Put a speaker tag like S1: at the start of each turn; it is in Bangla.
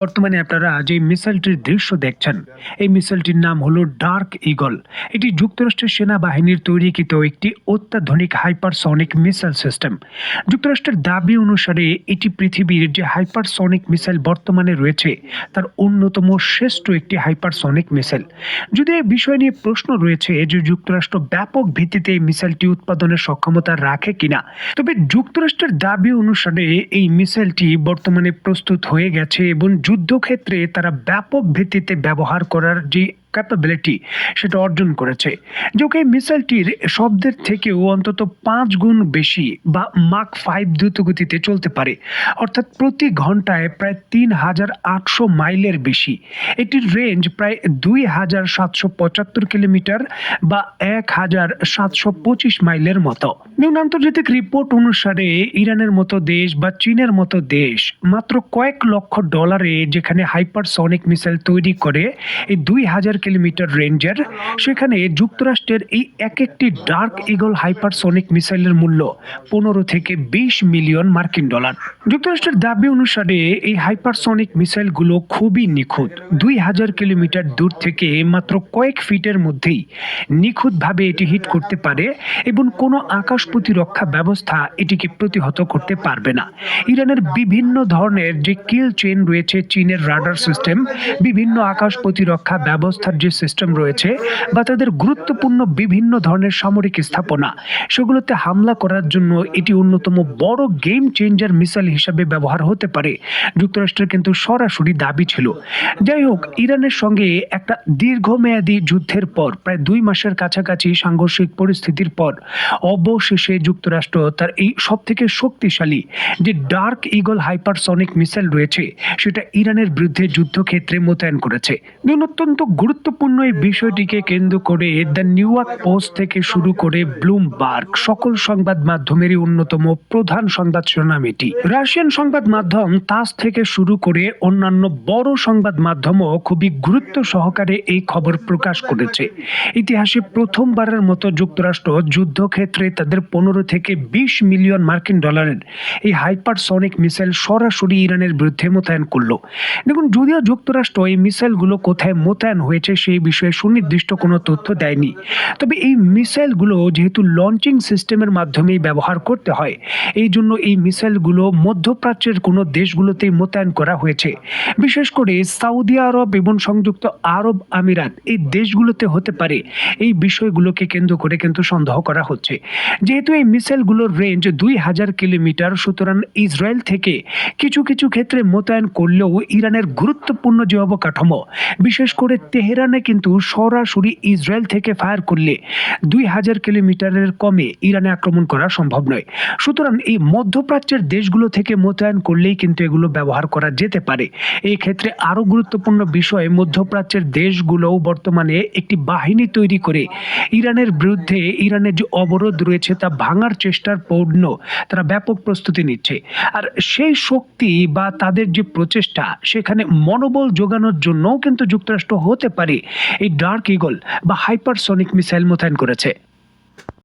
S1: বর্তমানে আপনারা যে মিসাইলটির দৃশ্য দেখছেন, এই মিসাইলটির নাম হলো ডার্ক ঈগল। এটি যুক্তরাষ্ট্রের সেনাবাহিনীর তৈরিকৃত একটি অত্যাধুনিক হাইপারসনিক মিসাইল সিস্টেম। যুক্তরাষ্ট্রের দাবি অনুসারে এটি পৃথিবীর যে হাইপারসনিক মিসাইল বর্তমানে রয়েছে, তার অন্যতম শ্রেষ্ঠ একটি হাইপারসনিক মিসাইল। যদি এই বিষয় নিয়ে প্রশ্ন রয়েছে যে যুক্তরাষ্ট্র ব্যাপক ভিত্তিতে এই মিসাইলটি উৎপাদনের সক্ষমতা রাখে কিনা, তবে যুক্তরাষ্ট্রের দাবি অনুসারে এই মিসাইলটি বর্তমানে প্রস্তুত হয়ে গেছে এবং যুদ্ধক্ষেত্রে তারা ব্যাপক ভিত্তিতে ব্যবহার করার যে ক্যাপাবিলিটি সেটা অর্জন করেছে। যোগে মিসাইলটির শব্দের থেকেও অন্তত 5 গুণ বেশি বা মাক 5 দ্রুতগতিতে চলতে পারে, অর্থাৎ প্রতি ঘন্টায় প্রায় 3,800 মাইলের বেশি। এটির রেঞ্জ প্রায় 2,775 কিলোমিটার বা 1,725 মাইলের মতো। যেমন আন্তর্জাতিক রিপোর্ট অনুসারে ইরানের মতো দেশ বা চীনের মতো দেশ মাত্র কয়েক লক্ষ ডলারে যেখানে হাইপারসনিক মিসাইল তৈরি করে এই 2,000 কিলোমিটার রেঞ্জের, সেখানে যুক্তরাষ্ট্রের এই একটি ডার্ক ঈগল হাইপারসনিক মিসাইলের মূল্য 15 থেকে 20 মিলিয়ন মার্কিন ডলার। যুক্তরাষ্ট্রের দাবি অনুসারে এই হাইপারসনিক মিসাইলগুলো খুবই নিখুঁত। 2,000 কিলোমিটার দূর থেকে মাত্র কয়েক ফিটের মধ্যেই নিখুঁতভাবে এটি হিট করতে পারে এবং কোনো আকাশ প্রতিরক্ষা ব্যবস্থা এটিকে প্রতিহত করতে পারবে না। ইরানের বিভিন্ন ধরনের যে কিল চেইন রয়েছে, চীনের রাডার সিস্টেম, বিভিন্ন আকাশ প্রতিরক্ষা ব্যবস্থার যে সিস্টেম রয়েছে বা তাদের গুরুত্বপূর্ণ বিভিন্ন ধরনের সামরিক স্থাপনা, সেগুলোতে হামলা করার জন্য এটি অন্যতম বড় গেম চেঞ্জার মিসাইল হিসাবে ব্যবহার হতে পারে। যুক্তরাষ্ট্রের কিন্তু সরাসরি দাবি ছিল। যাই হোক, ইরানের সঙ্গে একটা দীর্ঘমেয়াদী যুদ্ধের পর প্রায় 2 মাসের কাছাকাছি সাংঘর্ষিক পরিস্থিতির পর অবশেষে যুক্তরাষ্ট্র তার এই সব থেকে শক্তিশালী যে ডার্ক ঈগল হাইপারসনিক মিসাইল রয়েছে সেটা ইরানের বিরুদ্ধে যুদ্ধক্ষেত্রে মোতায়েন করেছে। অত্যন্ত গুরুত্বপূর্ণ এই বিষয়টিকে কেন্দ্র করে দ্য নিউ ইয়র্ক পোস্ট থেকে শুরু করে ব্লুমবার্গ সকল সংবাদ মাধ্যমেরই অন্যতম প্রধান সংবাদ শিরোনাম এটি। রাশিয়ান সংবাদ মাধ্যম তাস থেকে শুরু করে অন্যান্য বড় সংবাদ মাধ্যমও খুবই গুরুত্ব সহকারে এই খবর প্রকাশ করেছে। ইতিহাসে প্রথমবারের মতো যুক্তরাষ্ট্র যুদ্ধক্ষেত্রে তাদের 15 থেকে 20 মিলিয়ন মার্কিন ডলারের এই হাইপারসনিক মিসাইল সরাসরি ইরানের বিরুদ্ধে মোতায়েন করলো। দেখুন, যদিও যুক্তরাষ্ট্র এই মিসাইলগুলো কোথায় মোতায়েন হয়েছে সেই বিষয়ে সুনির্দিষ্ট কোনো তথ্য দেয়নি, তবে এই মিসাইলগুলো যেহেতু লঞ্চিং সিস্টেমের মাধ্যমেই ব্যবহার করতে হয়, এই জন্য এই মিসাইলগুলো মধ্যপ্রাচ্যের কোনো দেশগুলোতেই মোতায়েন করা হয়েছে। বিশেষ করে সৌদি আরব এবং সংযুক্ত আরব আমিরাত এই দেশগুলোতে হতে পারে, এই বিষয়গুলোকে কেন্দ্র করে কিন্তু সন্দেহ করা হচ্ছে। যেহেতু এই মিসাইলগুলোর রেঞ্জ 2,000 কিলোমিটার, সুতরাং ইসরায়েল থেকে কিছু কিছু ক্ষেত্রে মোতায়েন করলেও ইরানের গুরুত্বপূর্ণ যে অবকাঠামো, বিশেষ করে তেহরানে কিন্তু সরাসরি ইসরায়েল থেকে ফায়ার করলে 2,000 কিলোমিটারের কমে ইরানে আক্রমণ করা সম্ভব নয়। সুতরাং এই মধ্যপ্রাচ্যের দেশগুলো থেকে মোতায়েন করলেই কিন্তু এগুলো ব্যবহার করা যেতে পারে। এই ক্ষেত্রে আরো গুরুত্বপূর্ণ বিষয়, মধ্যপ্রাচ্যের দেশগুলোও বর্তমানে একটি বাহিনী তৈরি করে ইরানের বিরুদ্ধে ইরানের যে অবরোধ রয়েছে তা ভাঙার চেষ্টার পূর্ণ তারা ব্যাপক প্রস্তুতি নিচ্ছে। আর সেই শক্তি বা তাদের যে প্রচেষ্টা, সেখানে মনোবল যোগানোর জন্যও কিন্তু যুক্তরাষ্ট্র হতে পারে এই ডার্ক ঈগল বা হাইপারসনিক মিসাইল মোতায়েন করেছে।